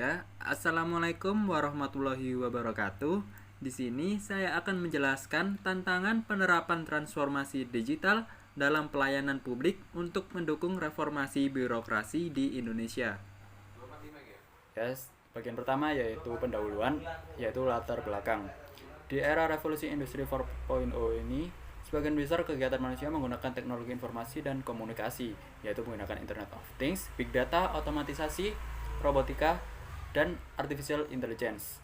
Ya, Assalamualaikum warahmatullahi wabarakatuh. Di sini saya akan menjelaskan tantangan penerapan transformasi digital dalam pelayanan publik untuk mendukung reformasi birokrasi di Indonesia. Yes, bagian pertama yaitu pendahuluan, yaitu latar belakang. Di era revolusi industri 4.0 ini, sebagian besar kegiatan manusia menggunakan teknologi informasi dan komunikasi, yaitu menggunakan Internet of Things, Big Data, otomatisasi, robotika, dan Artificial Intelligence.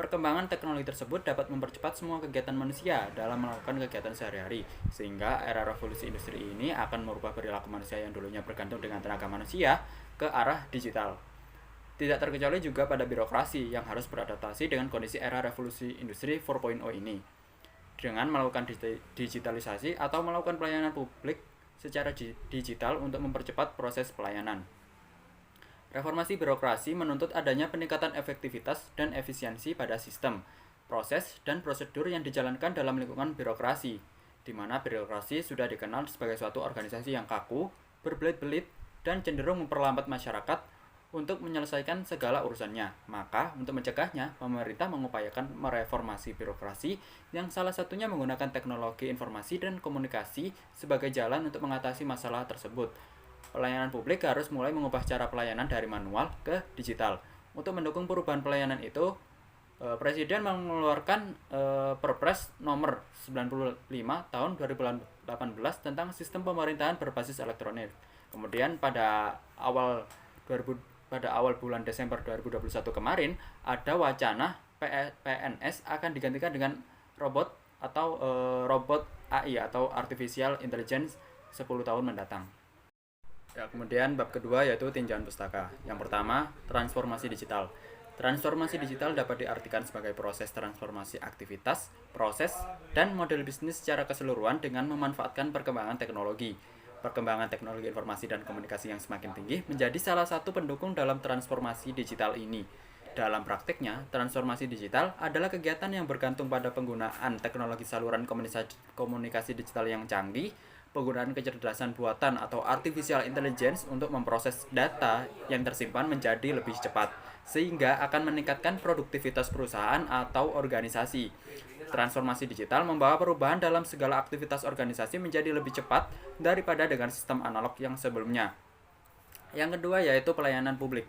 Perkembangan teknologi tersebut dapat mempercepat semua kegiatan manusia dalam melakukan kegiatan sehari-hari, sehingga era revolusi industri ini akan merubah perilaku manusia yang dulunya bergantung dengan tenaga manusia ke arah digital. Tidak terkecuali juga pada birokrasi yang harus beradaptasi dengan kondisi era revolusi industri 4.0 ini. Dengan melakukan digitalisasi atau melakukan pelayanan publik secara digital untuk mempercepat proses pelayanan. Reformasi birokrasi menuntut adanya peningkatan efektivitas dan efisiensi pada sistem, proses, dan prosedur yang dijalankan dalam lingkungan birokrasi, di mana birokrasi sudah dikenal sebagai suatu organisasi yang kaku, berbelit-belit, dan cenderung memperlambat masyarakat untuk menyelesaikan segala urusannya. Maka, untuk mencegahnya, pemerintah mengupayakan mereformasi birokrasi yang salah satunya menggunakan teknologi informasi dan komunikasi sebagai jalan untuk mengatasi masalah tersebut. Pelayanan publik harus mulai mengubah cara pelayanan dari manual ke digital. Untuk mendukung perubahan pelayanan itu, Presiden mengeluarkan Perpres nomor 95 tahun 2018 tentang sistem pemerintahan berbasis elektronik. Kemudian pada awal bulan Desember 2021 kemarin ada wacana PNS akan digantikan dengan robot atau robot AI atau Artificial Intelligence 10 tahun mendatang. Ya, kemudian bab kedua yaitu tinjauan pustaka. Yang pertama, transformasi digital. Transformasi digital dapat diartikan sebagai proses transformasi aktivitas, proses, dan model bisnis secara keseluruhan dengan memanfaatkan perkembangan teknologi. Perkembangan teknologi informasi dan komunikasi yang semakin tinggi menjadi salah satu pendukung dalam transformasi digital ini. Dalam praktiknya, transformasi digital adalah kegiatan yang bergantung pada penggunaan teknologi saluran komunikasi digital yang canggih, penggunaan kecerdasan buatan atau artificial intelligence untuk memproses data yang tersimpan menjadi lebih cepat, sehingga akan meningkatkan produktivitas perusahaan atau organisasi. Transformasi digital membawa perubahan dalam segala aktivitas organisasi menjadi lebih cepat daripada dengan sistem analog yang sebelumnya. Yang kedua yaitu pelayanan publik.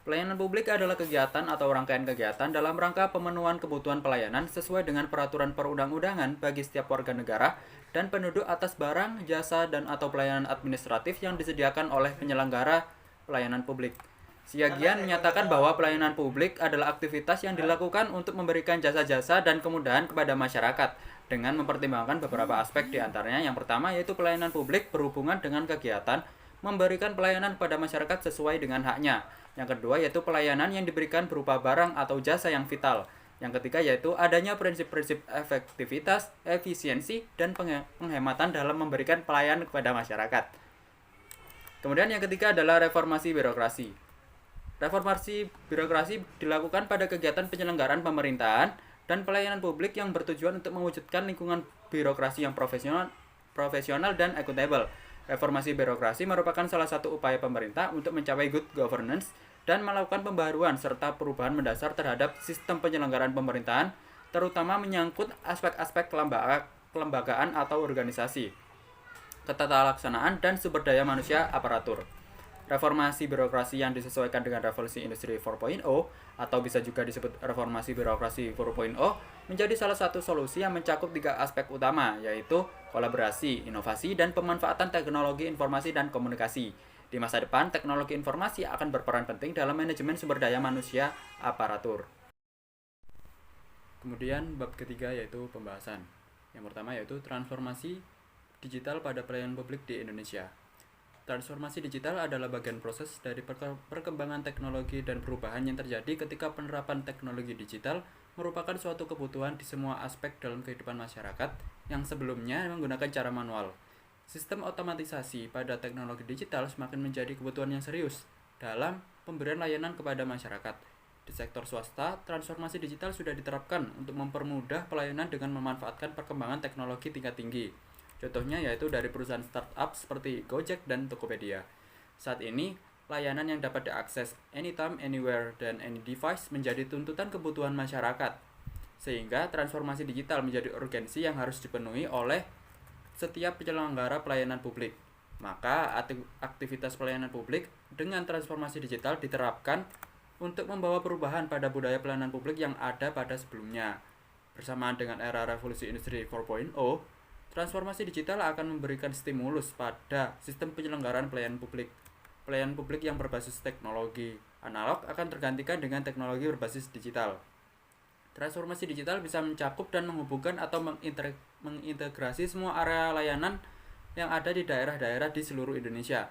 Pelayanan publik adalah kegiatan atau rangkaian kegiatan dalam rangka pemenuhan kebutuhan pelayanan sesuai dengan peraturan perundang-undangan bagi setiap warga negara dan penduduk atas barang, jasa, dan atau pelayanan administratif yang disediakan oleh penyelenggara pelayanan publik. Siagian menyatakan bahwa pelayanan publik adalah aktivitas yang dilakukan untuk memberikan jasa-jasa dan kemudahan kepada masyarakat dengan mempertimbangkan beberapa aspek di antaranya. Yang pertama yaitu pelayanan publik berhubungan dengan kegiatan memberikan pelayanan kepada masyarakat sesuai dengan haknya. Yang kedua yaitu pelayanan yang diberikan berupa barang atau jasa yang vital. Yang ketiga yaitu adanya prinsip-prinsip efektivitas, efisiensi, dan penghematan dalam memberikan pelayanan kepada masyarakat. Kemudian yang ketiga adalah reformasi birokrasi. Reformasi birokrasi dilakukan pada kegiatan penyelenggaraan pemerintahan dan pelayanan publik yang bertujuan untuk mewujudkan lingkungan birokrasi yang profesional dan akuntabel. Reformasi birokrasi merupakan salah satu upaya pemerintah untuk mencapai good governance dan melakukan pembaruan serta perubahan mendasar terhadap sistem penyelenggaraan pemerintahan, terutama menyangkut aspek-aspek kelembagaan atau organisasi, ketata laksanaan, dan sumber daya manusia aparatur. Reformasi birokrasi yang disesuaikan dengan revolusi industri 4.0 atau bisa juga disebut reformasi birokrasi 4.0 menjadi salah satu solusi yang mencakup tiga aspek utama, yaitu kolaborasi, inovasi, dan pemanfaatan teknologi informasi dan komunikasi. Di masa depan, teknologi informasi akan berperan penting dalam manajemen sumber daya manusia aparatur. Kemudian bab ketiga yaitu pembahasan. Yang pertama yaitu transformasi digital pada pelayanan publik di Indonesia. Transformasi digital adalah bagian proses dari perkembangan teknologi dan perubahan yang terjadi ketika penerapan teknologi digital merupakan suatu kebutuhan di semua aspek dalam kehidupan masyarakat yang sebelumnya menggunakan cara manual. Sistem otomatisasi pada teknologi digital semakin menjadi kebutuhan yang serius dalam pemberian layanan kepada masyarakat. Di sektor swasta, transformasi digital sudah diterapkan untuk mempermudah pelayanan dengan memanfaatkan perkembangan teknologi tingkat tinggi. Contohnya yaitu dari perusahaan startup seperti Gojek dan Tokopedia. Saat ini, layanan yang dapat diakses anytime, anywhere, dan any device menjadi tuntutan kebutuhan masyarakat. Sehingga transformasi digital menjadi urgensi yang harus dipenuhi oleh setiap penyelenggara pelayanan publik. Maka aktivitas pelayanan publik dengan transformasi digital diterapkan untuk membawa perubahan pada budaya pelayanan publik yang ada pada sebelumnya. Bersamaan dengan era revolusi industri 4.0, transformasi digital akan memberikan stimulus pada sistem penyelenggaraan pelayanan publik. Pelayanan publik yang berbasis teknologi analog akan tergantikan dengan teknologi berbasis digital. Transformasi digital bisa mencakup dan menghubungkan atau mengintegrasi semua area layanan yang ada di daerah-daerah di seluruh Indonesia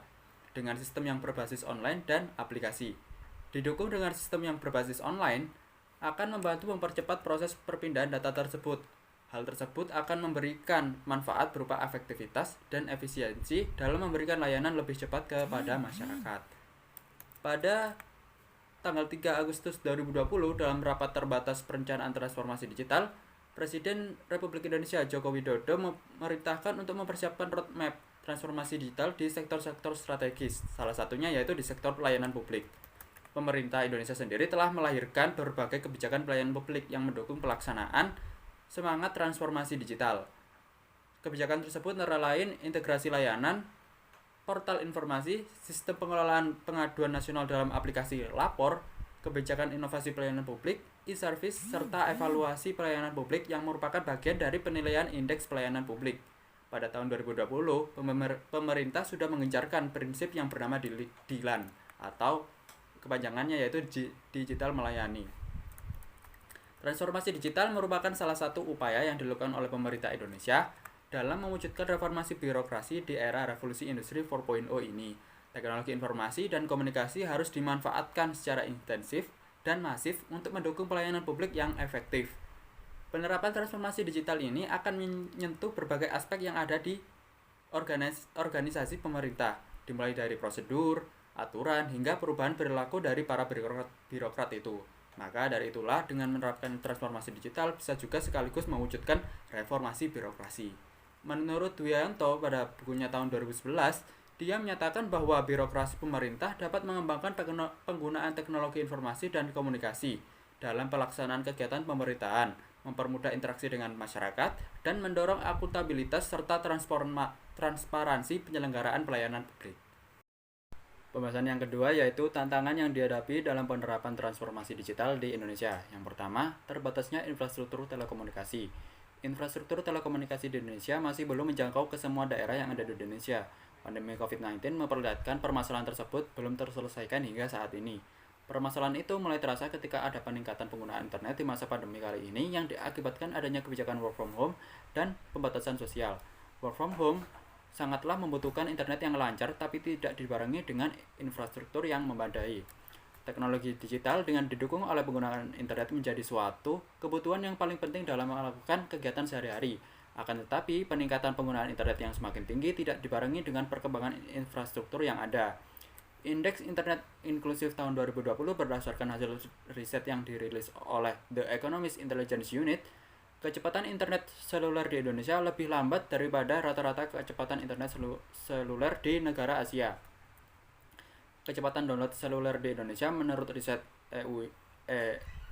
dengan sistem yang berbasis online dan aplikasi. Didukung dengan sistem yang berbasis online, akan membantu mempercepat proses perpindahan data tersebut. Hal tersebut akan memberikan manfaat berupa efektivitas dan efisiensi dalam memberikan layanan lebih cepat kepada masyarakat. Pada tanggal 3 Agustus 2020 dalam rapat terbatas perencanaan transformasi digital, Presiden Republik Indonesia Joko Widodo memerintahkan untuk mempersiapkan roadmap transformasi digital di sektor-sektor strategis, salah satunya yaitu di sektor pelayanan publik. Pemerintah Indonesia sendiri telah melahirkan berbagai kebijakan pelayanan publik yang mendukung pelaksanaan semangat transformasi digital. Kebijakan tersebut antara lain integrasi layanan, portal informasi, sistem pengelolaan pengaduan nasional dalam aplikasi lapor, kebijakan inovasi pelayanan publik, e-service, serta evaluasi pelayanan publik yang merupakan bagian dari penilaian indeks pelayanan publik. Pada tahun 2020, pemerintah sudah mengencarkan prinsip yang bernama DILAN atau kepanjangannya yaitu Digital Melayani. Transformasi digital merupakan salah satu upaya yang dilakukan oleh pemerintah Indonesia dalam mewujudkan reformasi birokrasi di era revolusi industri 4.0 ini. Teknologi informasi dan komunikasi harus dimanfaatkan secara intensif dan masif untuk mendukung pelayanan publik yang efektif. Penerapan transformasi digital ini akan menyentuh berbagai aspek yang ada di organisasi pemerintah, dimulai dari prosedur, aturan, hingga perubahan perilaku dari para birokrat itu. Maka dari itulah dengan menerapkan transformasi digital bisa juga sekaligus mewujudkan reformasi birokrasi. Menurut Dwianto pada bukunya tahun 2011, dia menyatakan bahwa birokrasi pemerintah dapat mengembangkan penggunaan teknologi informasi dan komunikasi dalam pelaksanaan kegiatan pemerintahan, mempermudah interaksi dengan masyarakat, dan mendorong akuntabilitas serta transparansi penyelenggaraan pelayanan publik. Pembahasan yang kedua yaitu tantangan yang dihadapi dalam penerapan transformasi digital di Indonesia. Yang pertama, terbatasnya infrastruktur telekomunikasi. Infrastruktur telekomunikasi di Indonesia masih belum menjangkau ke semua daerah yang ada di Indonesia. Pandemi COVID-19 memperlihatkan permasalahan tersebut belum terselesaikan hingga saat ini. Permasalahan itu mulai terasa ketika ada peningkatan penggunaan internet di masa pandemi kali ini yang diakibatkan adanya kebijakan work from home dan pembatasan sosial. Work from home sangatlah membutuhkan internet yang lancar tapi tidak dibarengi dengan infrastruktur yang memadai. Teknologi digital dengan didukung oleh penggunaan internet menjadi suatu kebutuhan yang paling penting dalam melakukan kegiatan sehari-hari. Akan tetapi, peningkatan penggunaan internet yang semakin tinggi tidak dibarengi dengan perkembangan infrastruktur yang ada. Indeks Internet Inklusif tahun 2020 berdasarkan hasil riset yang dirilis oleh The Economist Intelligence Unit, kecepatan internet seluler di Indonesia lebih lambat daripada rata-rata kecepatan internet seluler di negara Asia. Kecepatan download seluler di Indonesia menurut riset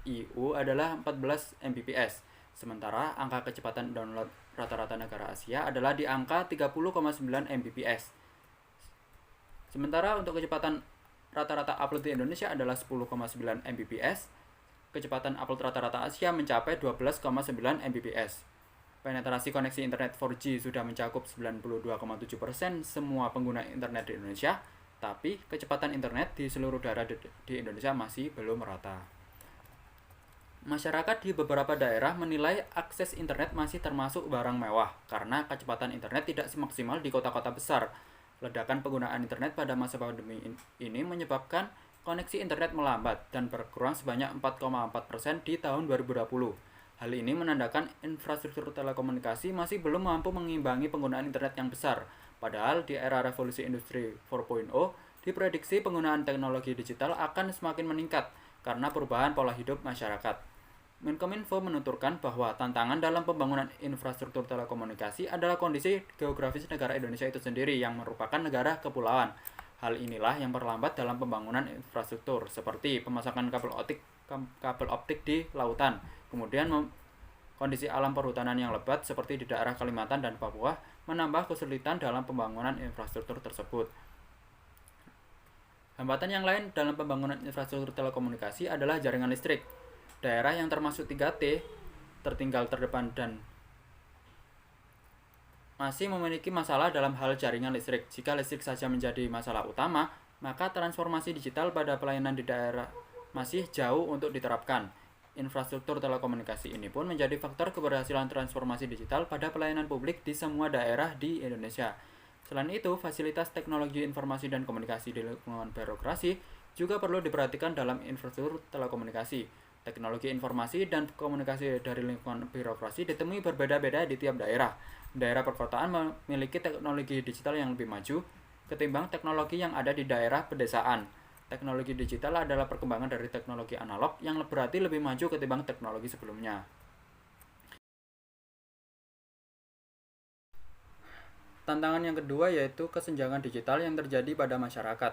EU adalah 14 Mbps. Sementara angka kecepatan download rata-rata negara Asia adalah di angka 30,9 Mbps. Sementara untuk kecepatan rata-rata upload di Indonesia adalah 10,9 Mbps. Kecepatan upload rata-rata Asia mencapai 12,9 Mbps. Penetrasi koneksi internet 4G sudah mencakup 92,7% semua pengguna internet di Indonesia, tapi kecepatan internet di seluruh daerah di Indonesia masih belum merata. Masyarakat di beberapa daerah menilai akses internet masih termasuk barang mewah karena kecepatan internet tidak semaksimal di kota-kota besar. Ledakan penggunaan internet pada masa pandemi ini menyebabkan koneksi internet melambat dan berkurang sebanyak 4,4% di tahun 2020. Hal ini menandakan infrastruktur telekomunikasi masih belum mampu mengimbangi penggunaan internet yang besar. Padahal di era revolusi industri 4.0, diprediksi penggunaan teknologi digital akan semakin meningkat karena perubahan pola hidup masyarakat. Menkominfo menuturkan bahwa tantangan dalam pembangunan infrastruktur telekomunikasi adalah kondisi geografis negara Indonesia itu sendiri yang merupakan negara kepulauan. Hal inilah yang perlambat dalam pembangunan infrastruktur seperti pemasangan kabel optik di lautan. Kemudian kondisi alam perhutanan yang lebat seperti di daerah Kalimantan dan Papua menambah kesulitan dalam pembangunan infrastruktur tersebut. Hambatan yang lain dalam pembangunan infrastruktur telekomunikasi adalah jaringan listrik. Daerah yang termasuk 3T, tertinggal, terdepan, dan masih memiliki masalah dalam hal jaringan listrik. Jika listrik saja menjadi masalah utama, maka transformasi digital pada pelayanan di daerah masih jauh untuk diterapkan. Infrastruktur telekomunikasi ini pun menjadi faktor keberhasilan transformasi digital pada pelayanan publik di semua daerah di Indonesia. Selain itu, fasilitas teknologi informasi dan komunikasi di lingkungan birokrasi juga perlu diperhatikan dalam infrastruktur telekomunikasi. Teknologi informasi dan komunikasi dari lingkungan birokrasi ditemui berbeda-beda di tiap daerah. Daerah perkotaan memiliki teknologi digital yang lebih maju ketimbang teknologi yang ada di daerah pedesaan. Teknologi digital adalah perkembangan dari teknologi analog yang berarti lebih maju ketimbang teknologi sebelumnya. Tantangan yang kedua yaitu kesenjangan digital yang terjadi pada masyarakat.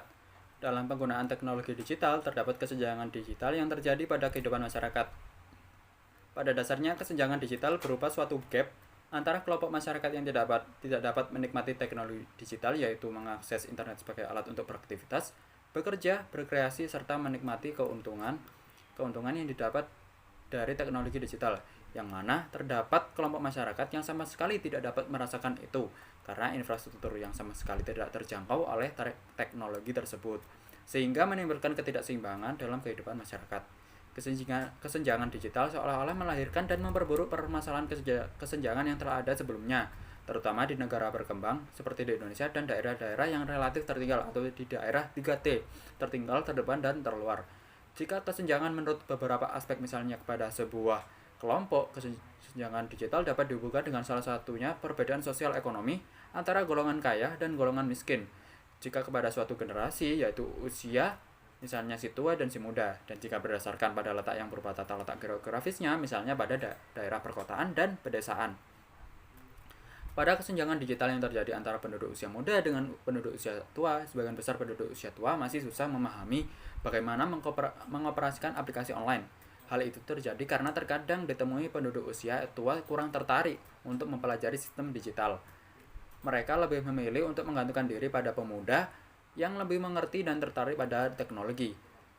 Dalam penggunaan teknologi digital, terdapat kesenjangan digital yang terjadi pada kehidupan masyarakat. Pada dasarnya, kesenjangan digital berupa suatu gap antara kelompok masyarakat yang tidak dapat menikmati teknologi digital, yaitu mengakses internet sebagai alat untuk beraktivitas, bekerja, berkreasi, serta menikmati keuntungan yang didapat dari teknologi digital, yang mana terdapat kelompok masyarakat yang sama sekali tidak dapat merasakan itu karena infrastruktur yang sama sekali tidak terjangkau oleh teknologi tersebut, sehingga menimbulkan ketidakseimbangan dalam kehidupan masyarakat. Kesenjangan digital seolah-olah melahirkan dan memperburuk permasalahan kesenjangan yang telah ada sebelumnya, terutama di negara berkembang seperti di Indonesia dan daerah-daerah yang relatif tertinggal atau di daerah 3T, tertinggal, terdepan, dan terluar. Jika kesenjangan menurut beberapa aspek misalnya kepada sebuah kelompok, kesenjangan digital dapat dihubungkan dengan salah satunya perbedaan sosial ekonomi antara golongan kaya dan golongan miskin. Jika kepada suatu generasi, yaitu usia, misalnya si tua dan si muda, dan jika berdasarkan pada letak yang berupa tata letak geografisnya, misalnya pada daerah perkotaan dan pedesaan. Pada kesenjangan digital yang terjadi antara penduduk usia muda dengan penduduk usia tua, sebagian besar penduduk usia tua masih susah memahami bagaimana mengoperasikan aplikasi online. Hal itu terjadi karena terkadang ditemui penduduk usia tua kurang tertarik untuk mempelajari sistem digital. Mereka lebih memilih untuk menggantungkan diri pada pemuda yang lebih mengerti dan tertarik pada teknologi.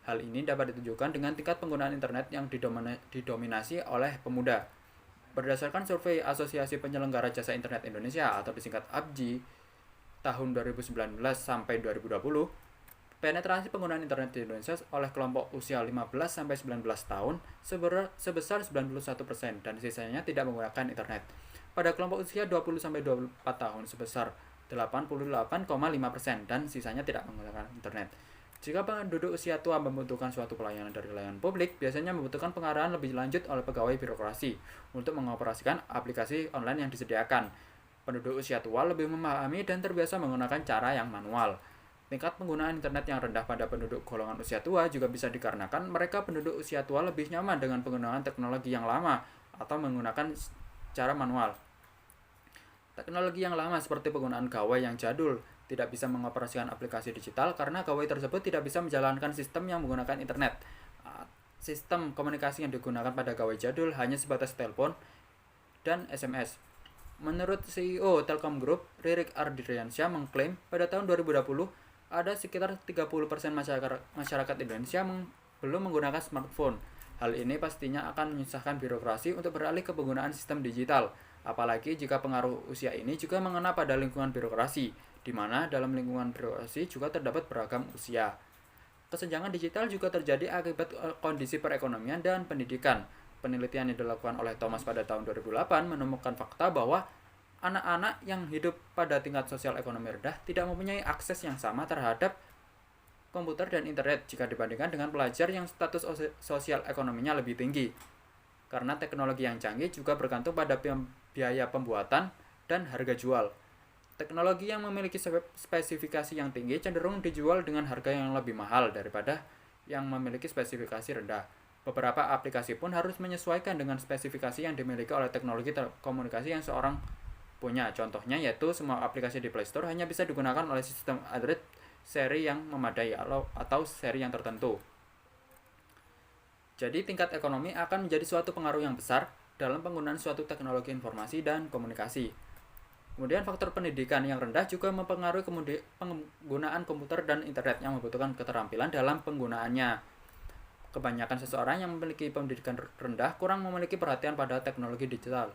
Hal ini dapat ditunjukkan dengan tingkat penggunaan internet yang didominasi oleh pemuda. Berdasarkan survei Asosiasi Penyelenggara Jasa Internet Indonesia atau disingkat APJI tahun 2019 sampai 2020, penetrasi penggunaan internet di Indonesia oleh kelompok usia 15-19 tahun sebesar 91% dan sisanya tidak menggunakan internet. Pada kelompok usia 20-24 tahun sebesar 88,5% dan sisanya tidak menggunakan internet. Jika penduduk usia tua membutuhkan suatu pelayanan dari layanan publik, biasanya membutuhkan pengarahan lebih lanjut oleh pegawai birokrasi untuk mengoperasikan aplikasi online yang disediakan. Penduduk usia tua lebih memahami dan terbiasa menggunakan cara yang manual. Tingkat penggunaan internet yang rendah pada penduduk golongan usia tua juga bisa dikarenakan mereka penduduk usia tua lebih nyaman dengan penggunaan teknologi yang lama atau menggunakan cara manual. Teknologi yang lama seperti penggunaan gawai yang jadul tidak bisa mengoperasikan aplikasi digital karena gawai tersebut tidak bisa menjalankan sistem yang menggunakan internet. Sistem komunikasi yang digunakan pada gawai jadul hanya sebatas telepon dan SMS. Menurut CEO Telkom Group, Ririk Ardiansyah mengklaim pada tahun 2020 ada sekitar 30% masyarakat Indonesia belum menggunakan smartphone. Hal ini pastinya akan menyusahkan birokrasi untuk beralih ke penggunaan sistem digital, apalagi jika pengaruh usia ini juga mengena pada lingkungan birokrasi, di mana dalam lingkungan birokrasi juga terdapat beragam usia. Kesenjangan digital juga terjadi akibat kondisi perekonomian dan pendidikan. Penelitian yang dilakukan oleh Thomas pada tahun 2008 menemukan fakta bahwa anak-anak yang hidup pada tingkat sosial ekonomi rendah tidak mempunyai akses yang sama terhadap komputer dan internet jika dibandingkan dengan pelajar yang status sosial ekonominya lebih tinggi. Karena teknologi yang canggih juga bergantung pada biaya pembuatan dan harga jual. Teknologi yang memiliki spesifikasi yang tinggi cenderung dijual dengan harga yang lebih mahal daripada yang memiliki spesifikasi rendah. Beberapa aplikasi pun harus menyesuaikan dengan spesifikasi yang dimiliki oleh teknologi komunikasi yang seorang punya. Contohnya yaitu semua aplikasi di Play Store hanya bisa digunakan oleh sistem Android seri yang memadai atau seri yang tertentu. Jadi tingkat ekonomi akan menjadi suatu pengaruh yang besar dalam penggunaan suatu teknologi informasi dan komunikasi. Kemudian faktor pendidikan yang rendah juga mempengaruhi penggunaan komputer dan internet yang membutuhkan keterampilan dalam penggunaannya. Kebanyakan seseorang yang memiliki pendidikan rendah kurang memiliki perhatian pada teknologi digital,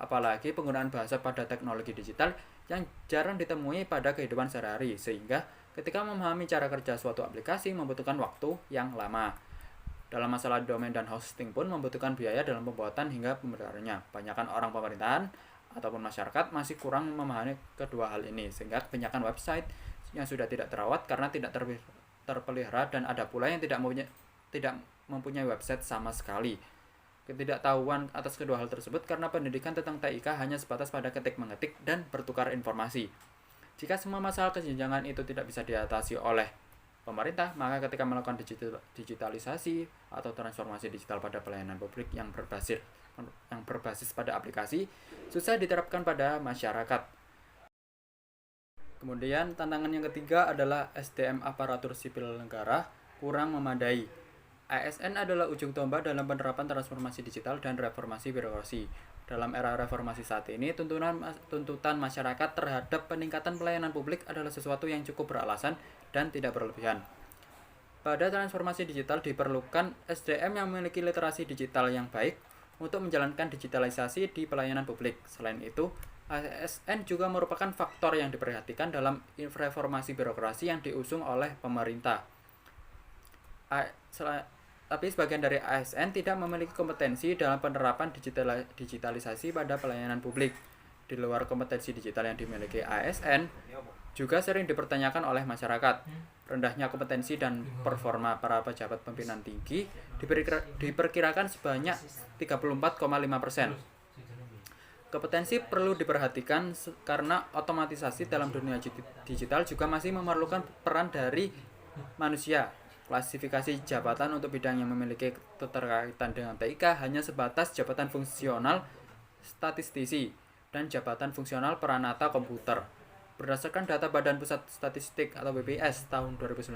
apalagi penggunaan bahasa pada teknologi digital yang jarang ditemui pada kehidupan sehari-hari, sehingga ketika memahami cara kerja suatu aplikasi membutuhkan waktu yang lama. Dalam masalah domain dan hosting pun membutuhkan biaya dalam pembuatan hingga pemeliharaannya. Kebanyakan orang pemerintahan ataupun masyarakat masih kurang memahami kedua hal ini, sehingga kebanyakan website yang sudah tidak terawat karena tidak terpelihara, dan ada pula yang tidak mempunyai website sama sekali. Ketidaktahuan atas kedua hal tersebut karena pendidikan tentang TIK hanya sebatas pada ketik-mengetik dan bertukar informasi. Jika semua masalah kesenjangan itu tidak bisa diatasi oleh pemerintah, maka ketika melakukan digitalisasi atau transformasi digital pada pelayanan publik yang berbasis pada aplikasi, susah diterapkan pada masyarakat. Kemudian tantangan yang ketiga adalah SDM aparatur sipil negara kurang memadai. ASN adalah ujung tombak dalam penerapan transformasi digital dan reformasi birokrasi. Dalam era reformasi saat ini, tuntutan masyarakat terhadap peningkatan pelayanan publik adalah sesuatu yang cukup beralasan dan tidak berlebihan. Pada transformasi digital diperlukan SDM yang memiliki literasi digital yang baik untuk menjalankan digitalisasi di pelayanan publik. Selain itu, ASN juga merupakan faktor yang diperhatikan dalam reformasi birokrasi yang diusung oleh pemerintah. Tapi sebagian dari ASN tidak memiliki kompetensi dalam penerapan digitalisasi pada pelayanan publik. Di luar kompetensi digital yang dimiliki ASN, juga sering dipertanyakan oleh masyarakat. Rendahnya kompetensi dan performa para pejabat pimpinan tinggi diperkirakan sebanyak 34,5%. Kompetensi perlu diperhatikan karena otomatisasi dalam dunia digital juga masih memerlukan peran dari manusia. Klasifikasi jabatan untuk bidang yang memiliki keterkaitan dengan TIK hanya sebatas jabatan fungsional statistisi dan jabatan fungsional peranata komputer. Berdasarkan data Badan Pusat Statistik atau BPS tahun 2019,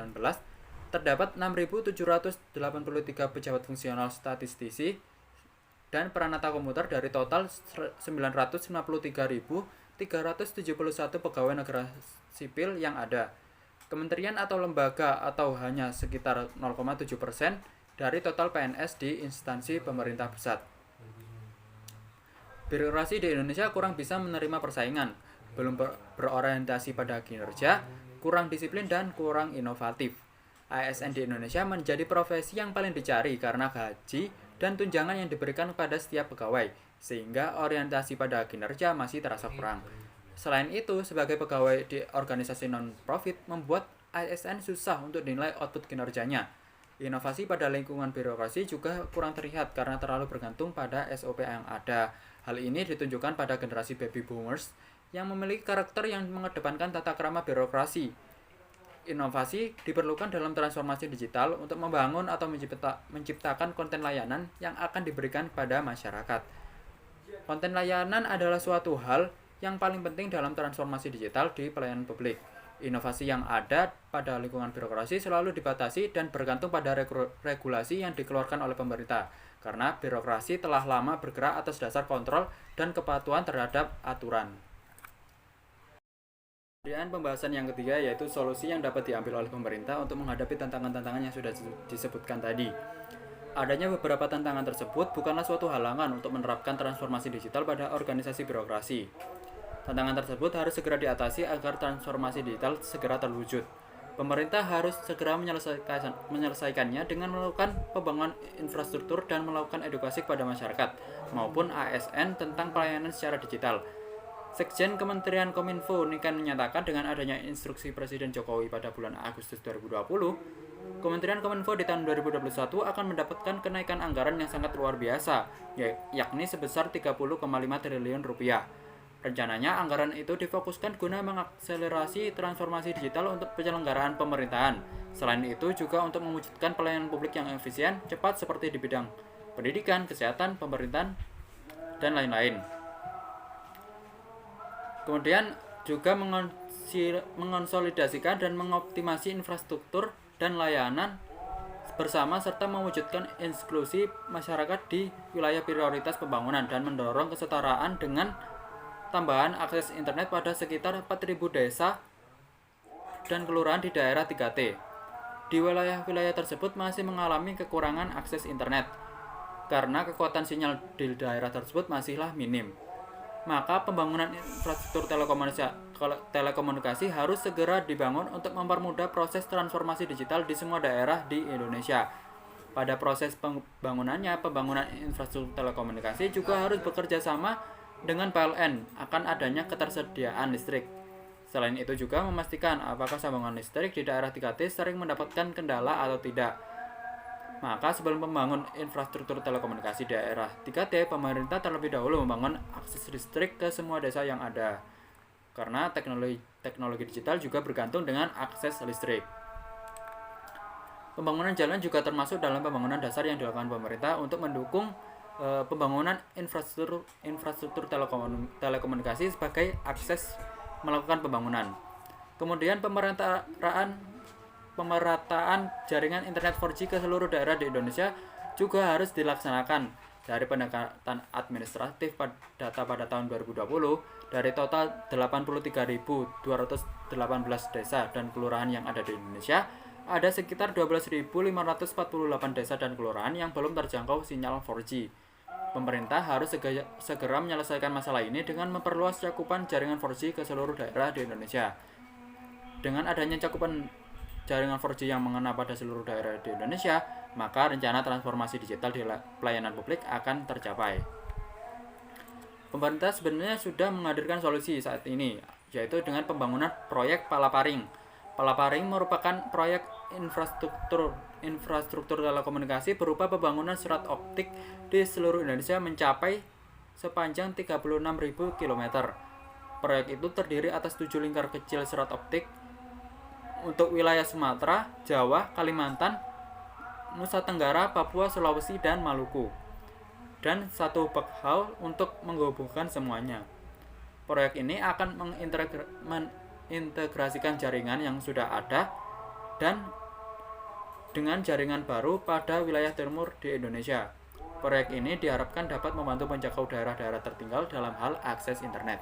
terdapat 6.783 pejabat fungsional statistisi dan peranata komputer dari total 953.371 pegawai negara sipil yang ada. Kementerian atau lembaga atau hanya sekitar 0,7% dari total PNS di instansi pemerintah pusat. Birokrasi di Indonesia kurang bisa menerima persaingan, belum berorientasi pada kinerja, kurang disiplin, dan kurang inovatif. ASN di Indonesia menjadi profesi yang paling dicari karena gaji dan tunjangan yang diberikan kepada setiap pegawai, sehingga orientasi pada kinerja masih terasa kurang. Selain itu, sebagai pegawai di organisasi non-profit membuat ASN susah untuk dinilai output kinerjanya. Inovasi pada lingkungan birokrasi juga kurang terlihat karena terlalu bergantung pada SOP yang ada. Hal ini ditunjukkan pada generasi baby boomers yang memiliki karakter yang mengedepankan tata krama birokrasi. Inovasi diperlukan dalam transformasi digital untuk membangun atau menciptakan konten layanan yang akan diberikan kepada masyarakat. Konten layanan adalah suatu hal yang paling penting dalam transformasi digital di pelayanan publik. Inovasi yang ada pada lingkungan birokrasi selalu dibatasi dan bergantung pada regulasi yang dikeluarkan oleh pemerintah, karena birokrasi telah lama bergerak atas dasar kontrol dan kepatuhan terhadap aturan. Kemudian pembahasan yang ketiga yaitu solusi yang dapat diambil oleh pemerintah untuk menghadapi tantangan-tantangan yang sudah disebutkan tadi. Adanya beberapa tantangan tersebut bukanlah suatu halangan untuk menerapkan transformasi digital pada organisasi birokrasi. Tantangan tersebut harus segera diatasi agar transformasi digital segera terwujud. Pemerintah harus segera menyelesaikannya dengan melakukan pembangunan infrastruktur dan melakukan edukasi kepada masyarakat maupun ASN tentang pelayanan secara digital. Sekjen Kementerian Kominfo Niken menyatakan dengan adanya instruksi Presiden Jokowi pada bulan Agustus 2020, Kementerian Kominfo di tahun 2021 akan mendapatkan kenaikan anggaran yang sangat luar biasa, yakni sebesar 30,5 triliun rupiah. Rencananya, anggaran itu difokuskan guna mengakselerasi transformasi digital untuk penyelenggaraan pemerintahan. Selain itu, juga untuk mewujudkan pelayanan publik yang efisien, cepat seperti di bidang pendidikan, kesehatan, pemerintahan, dan lain-lain. Kemudian juga mengonsolidasikan dan mengoptimasi infrastruktur dan layanan bersama serta mewujudkan inklusi masyarakat di wilayah prioritas pembangunan dan mendorong kesetaraan dengan tambahan akses internet pada sekitar 4.000 desa dan kelurahan di daerah 3T. Di wilayah-wilayah tersebut masih mengalami kekurangan akses internet karena kekuatan sinyal di daerah tersebut masihlah minim. Maka pembangunan infrastruktur telekomunikasi harus segera dibangun untuk mempermudah proses transformasi digital di semua daerah di Indonesia. Pada proses pembangunannya, pembangunan infrastruktur telekomunikasi juga harus bekerja sama dengan PLN akan adanya ketersediaan listrik. Selain itu juga memastikan apakah sambungan listrik di daerah 3T sering mendapatkan kendala atau tidak. Maka sebelum membangun infrastruktur telekomunikasi daerah 3T, pemerintah terlebih dahulu membangun akses listrik ke semua desa yang ada. Karena teknologi digital juga bergantung dengan akses listrik. Pembangunan jalan juga termasuk dalam pembangunan dasar yang dilakukan pemerintah untuk mendukung pembangunan infrastruktur telekomunikasi sebagai akses melakukan pembangunan. Kemudian pemerataan jaringan internet 4G ke seluruh daerah di Indonesia juga harus dilaksanakan. Dari pendekatan administratif data pada tahun 2020, dari total 83.218 desa dan kelurahan yang ada di Indonesia, ada sekitar 12.548 desa dan kelurahan yang belum terjangkau sinyal 4G. Pemerintah harus segera menyelesaikan masalah ini dengan memperluas cakupan jaringan 4G ke seluruh daerah di Indonesia. Dengan adanya cakupan jaringan 4G yang mengena pada seluruh daerah di Indonesia, maka rencana transformasi digital di pelayanan publik akan tercapai. Pemerintah sebenarnya sudah menghadirkan solusi saat ini, yaitu dengan pembangunan proyek Palaparing. Palaparing merupakan proyek infrastruktur telekomunikasi berupa pembangunan serat optik di seluruh Indonesia mencapai sepanjang 36.000 km. Proyek itu terdiri atas 7 lingkar kecil serat optik untuk wilayah Sumatera, Jawa, Kalimantan, Nusa Tenggara, Papua, Sulawesi, dan Maluku, dan 1 backhaul untuk menghubungkan semuanya. Proyek ini akan mengintegrasikan jaringan yang sudah ada dan dengan jaringan baru pada wilayah timur di Indonesia. Proyek ini diharapkan dapat membantu menjangkau daerah-daerah tertinggal dalam hal akses internet.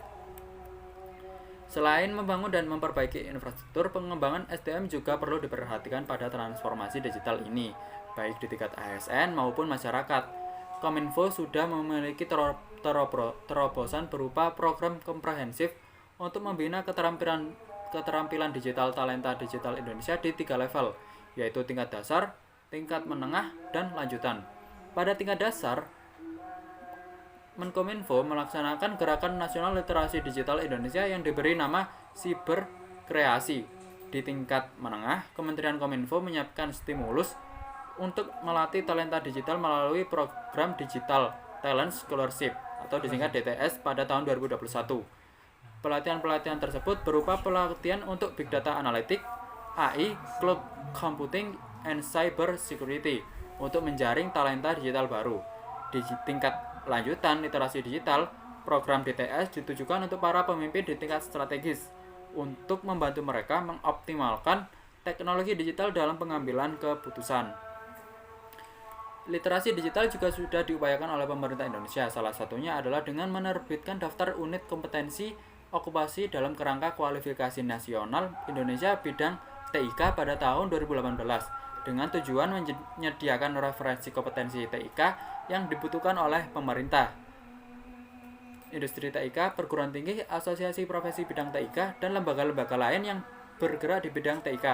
Selain membangun dan memperbaiki infrastruktur, pengembangan SDM juga perlu diperhatikan pada transformasi digital ini, baik di tingkat ASN maupun masyarakat. Kominfo sudah memiliki terobosan berupa program komprehensif untuk membina keterampilan digital talenta digital Indonesia di 3 level, yaitu tingkat dasar, tingkat menengah, dan lanjutan. Pada tingkat dasar, Menkominfo melaksanakan Gerakan Nasional Literasi Digital Indonesia yang diberi nama Siber Kreasi. Di tingkat menengah, Kementerian Kominfo menyiapkan stimulus untuk melatih talenta digital melalui program Digital Talent Scholarship atau disingkat DTS pada tahun 2021. Pelatihan-pelatihan tersebut berupa pelatihan untuk Big Data Analytics, AI, Cloud Computing, and Cyber Security untuk menjaring talenta digital baru. Di tingkat lanjutan literasi digital, program DTS ditujukan untuk para pemimpin di tingkat strategis untuk membantu mereka mengoptimalkan teknologi digital dalam pengambilan keputusan. Literasi digital juga sudah diupayakan oleh pemerintah Indonesia. Salah satunya adalah dengan menerbitkan daftar unit kompetensi okupasi dalam kerangka kualifikasi nasional Indonesia bidang TIK pada tahun 2018 dengan tujuan menyediakan referensi kompetensi TIK yang dibutuhkan oleh pemerintah, industri TIK, perguruan tinggi, asosiasi profesi bidang TIK, dan lembaga-lembaga lain yang bergerak di bidang TIK.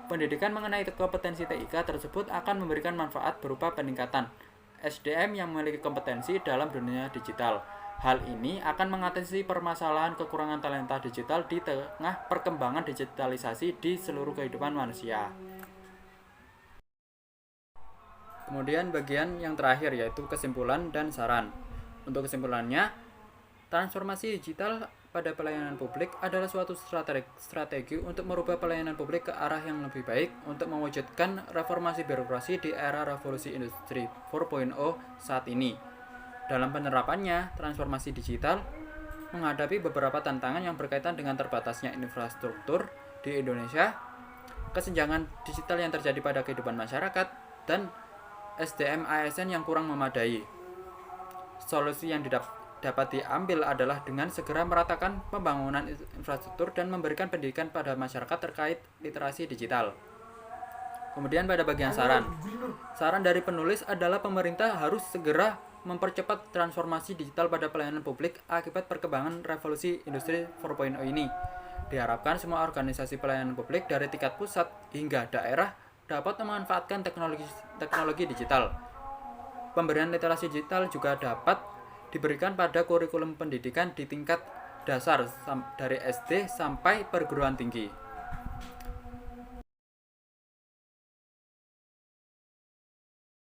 Pendidikan mengenai kompetensi TIK tersebut akan memberikan manfaat berupa peningkatan SDM yang memiliki kompetensi dalam dunia digital. Hal ini akan mengatasi permasalahan kekurangan talenta digital di tengah perkembangan digitalisasi di seluruh kehidupan manusia. Kemudian bagian yang terakhir yaitu kesimpulan dan saran. Untuk kesimpulannya, transformasi digital pada pelayanan publik adalah suatu strategi untuk merubah pelayanan publik ke arah yang lebih baik untuk mewujudkan reformasi birokrasi di era revolusi industri 4.0 saat ini. Dalam penerapannya, transformasi digital menghadapi beberapa tantangan yang berkaitan dengan terbatasnya infrastruktur di Indonesia, kesenjangan digital yang terjadi pada kehidupan masyarakat, dan SDM ASN yang kurang memadai. Solusi yang dapat diambil adalah dengan segera meratakan pembangunan infrastruktur dan memberikan pendidikan pada masyarakat terkait literasi digital. Kemudian pada bagian saran dari penulis adalah pemerintah harus segera mempercepat transformasi digital pada pelayanan publik akibat perkembangan revolusi industri 4.0 ini. Diharapkan semua organisasi pelayanan publik dari tingkat pusat hingga daerah dapat memanfaatkan teknologi digital. Pemberian literasi digital juga dapat diberikan pada kurikulum pendidikan di tingkat dasar dari SD sampai perguruan tinggi.